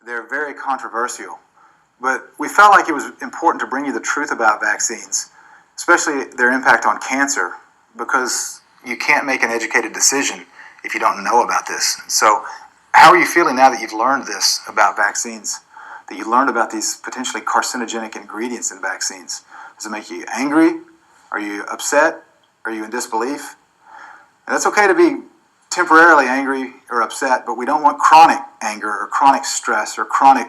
They're very controversial, but we felt like it was important to bring you the truth about vaccines, especially their impact on cancer, because you can't make an educated decision if you don't know about this. So how are you feeling now that you've learned this about vaccines, that you learned about these potentially carcinogenic ingredients in vaccines? Does it make you angry? Are you upset? Are you in disbelief? And it's okay to be temporarily angry or upset, but we don't want chronic anger or chronic stress or chronic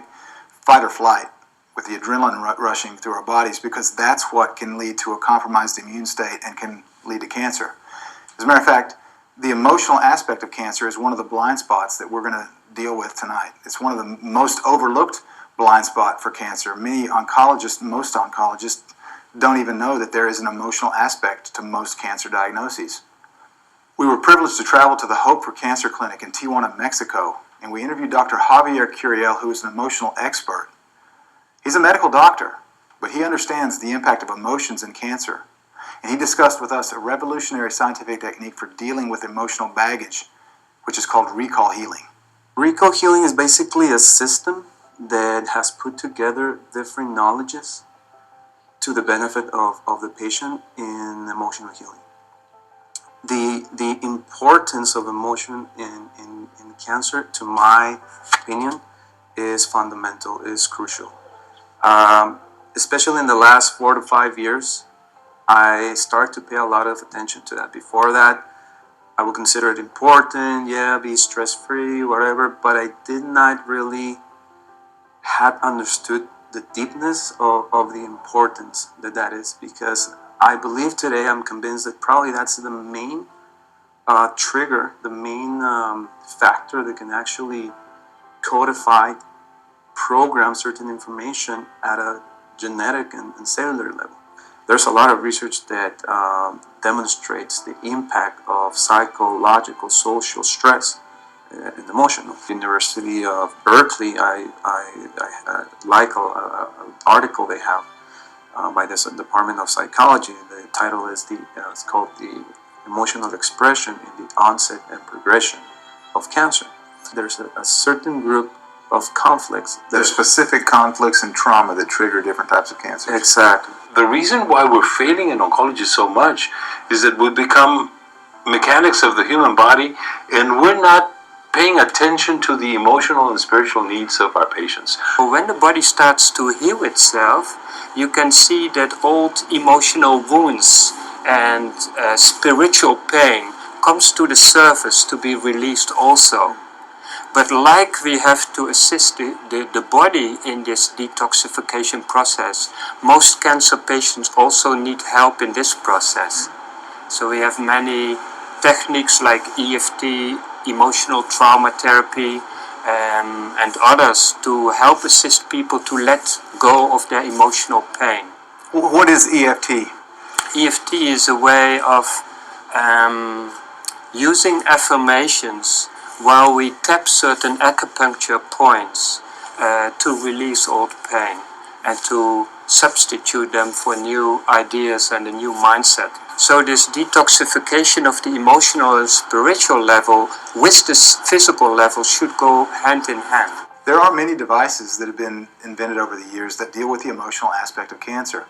fight or flight with the adrenaline rushing through our bodies, because that's what can lead to a compromised immune state and can lead to cancer. As a matter of fact, the emotional aspect of cancer is one of the blind spots that we're going to deal with tonight. It's one of the most overlooked blind spot for cancer. Most oncologists don't even know that there is an emotional aspect to most cancer diagnoses. We were privileged to travel to the Hope for Cancer Clinic in Tijuana, Mexico, and we interviewed Dr. Javier Curiel, who is an emotional expert. He's a medical doctor, but he understands the impact of emotions in cancer. And he discussed with us a revolutionary scientific technique for dealing with emotional baggage, which is called recall healing. Recall healing is basically a system that has put together different knowledges to the benefit of the patient in emotional healing. The importance of emotion in cancer, to my opinion, is fundamental, is crucial. Especially in the last 4 to 5 years, I start to pay a lot of attention to that. Before that, I would consider it important, be stress-free, whatever, but I did not really have understood the deepness of the importance that is, because I believe today, I'm convinced that probably that's the main trigger, the main factor that can actually codify, program certain information at a genetic and cellular level. There's a lot of research that demonstrates the impact of psychological, social stress and emotional. University of Berkeley, I like an article they have by this Department of Psychology. The title is it's called "The Emotional Expression in the Onset and Progression of Cancer." There's a certain group of conflicts. There's specific conflicts and trauma that trigger different types of cancer. Exactly. The reason why we're failing in oncology so much is that we become mechanics of the human body, and we're not paying attention to the emotional and spiritual needs of our patients. When the body starts to heal itself, you can see that old emotional wounds and spiritual pain comes to the surface to be released also. But like we have to assist the body in this detoxification process, most cancer patients also need help in this process. So we have many techniques like EFT, emotional trauma therapy, and others to help assist people to let go of their emotional pain. What is EFT? EFT is a way of using affirmations while we tap certain acupuncture points to release old pain and to substitute them for new ideas and a new mindset. So this detoxification of the emotional and spiritual level with this physical level should go hand in hand. There are many devices that have been invented over the years that deal with the emotional aspect of cancer.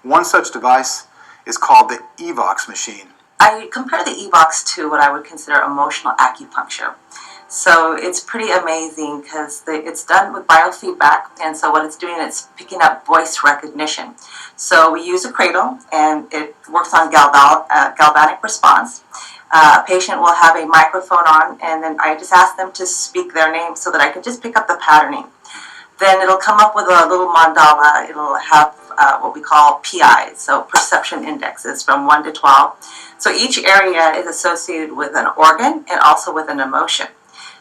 One such device is called the EVOX machine. I compare the EVOX to what I would consider emotional acupuncture. So it's pretty amazing because it's done with biofeedback, and so what it's doing, it's picking up voice recognition. So we use a cradle, and it works on galvanic response. A patient will have a microphone on, and then I just ask them to speak their name so that I can just pick up the patterning. Then it'll come up with a little mandala. It'll have what we call PIs, so perception indexes from 1 to 12. So each area is associated with an organ and also with an emotion.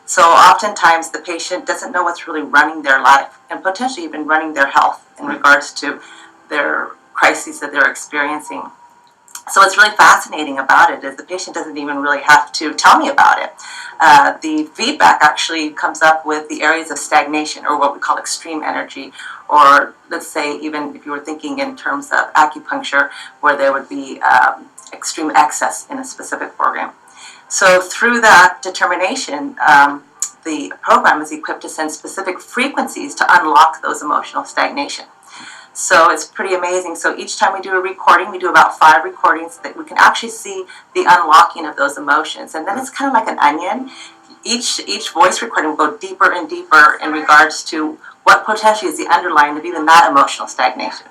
So oftentimes the patient doesn't know what's really running their life and potentially even running their health in regards to their crises that they're experiencing. So what's really fascinating about it is the patient doesn't even really have to tell me about it. The feedback actually comes up with the areas of stagnation, or what we call extreme energy, or let's say even if you were thinking in terms of acupuncture, where there would be extreme excess in a specific organ. So through that determination, the program is equipped to send specific frequencies to unlock those emotional stagnation. So it's pretty amazing. So each time we do a recording, we do about 5 recordings, that we can actually see the unlocking of those emotions. And then it's kind of like an onion. Each voice recording will go deeper and deeper in regards to what potentially is the underlying of even that emotional stagnation.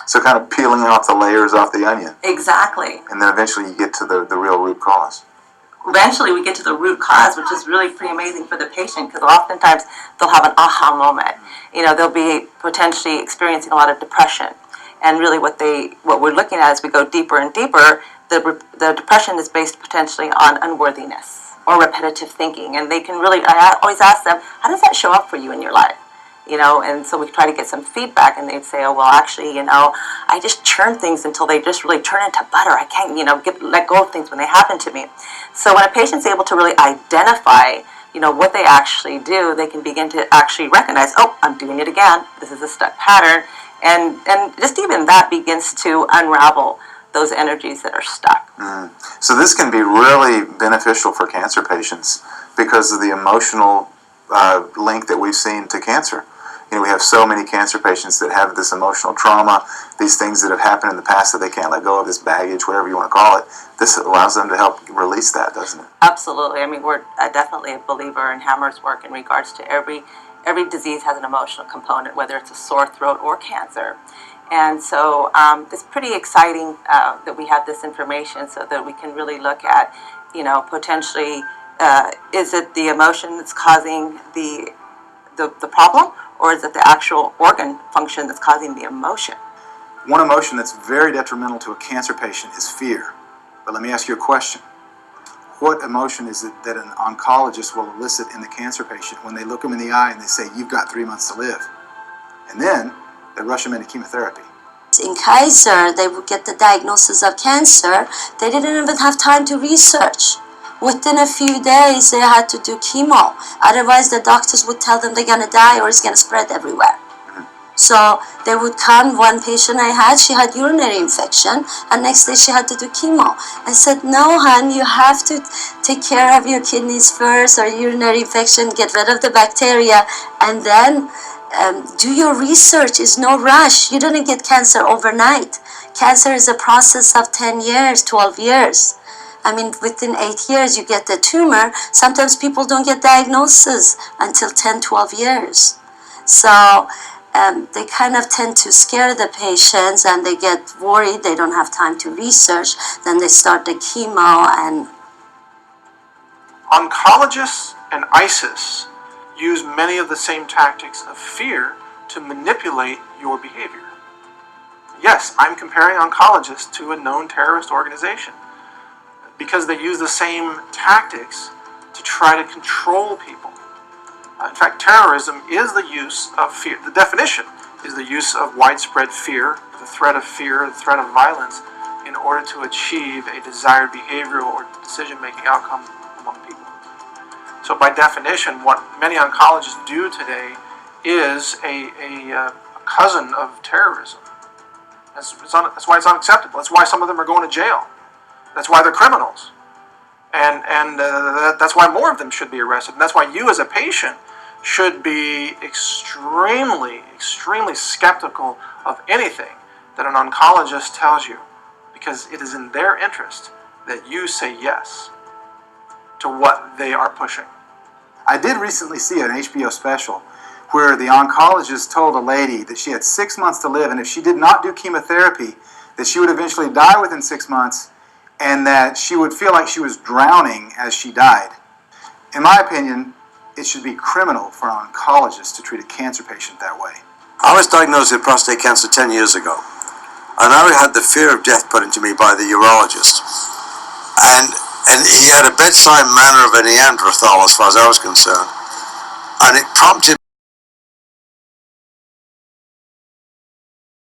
So kind of peeling off the layers off the onion. Exactly. And then eventually you get to the real root cause. Eventually we get to the root cause, which is really pretty amazing for the patient, because oftentimes they'll have an aha moment. They'll be potentially experiencing a lot of depression. And really what we're looking at as we go deeper and deeper, the depression is based potentially on unworthiness or repetitive thinking. And they can really, I always ask them, how does that show up for you in your life? And so we try to get some feedback, and they'd say, oh, well, actually, I just churn things until they just really turn into butter. I can't, let go of things when they happen to me. So when a patient's able to really identify, what they actually do, they can begin to actually recognize, oh, I'm doing it again. This is a stuck pattern. And just even that begins to unravel those energies that are stuck. So this can be really beneficial for cancer patients because of the emotional link that we've seen to cancer. We have so many cancer patients that have this emotional trauma, these things that have happened in the past that they can't let go of, this baggage, whatever you want to call it. This allows them to help release that, doesn't it? Absolutely. I mean, we're definitely a believer in Hammer's work in regards to every disease has an emotional component, whether it's a sore throat or cancer. And so it's pretty exciting that we have this information so that we can really look at, potentially, is it the emotion that's causing the problem, or is it the actual organ function that's causing the emotion? One emotion that's very detrimental to a cancer patient is fear. But let me ask you a question. What emotion is it that an oncologist will elicit in the cancer patient when they look them in the eye and they say, you've got 3 months to live? And then they rush them into chemotherapy. In Kaiser, they would get the diagnosis of cancer. They didn't even have time to research. Within a few days, they had to do chemo. Otherwise, the doctors would tell them they're going to die or it's going to spread everywhere. So they would come. One patient I had, she had urinary infection, and next day she had to do chemo. I said, no, hon, you have to take care of your kidneys first, or urinary infection, get rid of the bacteria, and then do your research. It's no rush. You didn't get cancer overnight. Cancer is a process of 10 years, 12 years. I mean, within 8 years, you get the tumor. Sometimes people don't get diagnosis until 10, 12 years. So they kind of tend to scare the patients, and they get worried. They don't have time to research. Then they start the chemo. And oncologists and ISIS use many of the same tactics of fear to manipulate your behavior. Yes, I'm comparing oncologists to a known terrorist organization, because they use the same tactics to try to control people. In fact, terrorism is the use of fear. The definition is the use of widespread fear, the threat of fear, the threat of violence, in order to achieve a desired behavioral or decision-making outcome among people. So by definition, what many oncologists do today is a cousin of terrorism. That's why it's unacceptable. That's why some of them are going to jail. That's why they're criminals. And that's why more of them should be arrested. And that's why you as a patient should be extremely, extremely skeptical of anything that an oncologist tells you, because it is in their interest that you say yes to what they are pushing. I did recently see an HBO special where the oncologist told a lady that she had 6 months to live, and if she did not do chemotherapy, that she would eventually die within 6 months, and that she would feel like she was drowning as she died. In my opinion, it should be criminal for an oncologist to treat a cancer patient that way. I was diagnosed with prostate cancer 10 years ago, and I had the fear of death put into me by the urologist. And he had a bedside manner of a Neanderthal as far as I was concerned. And it prompted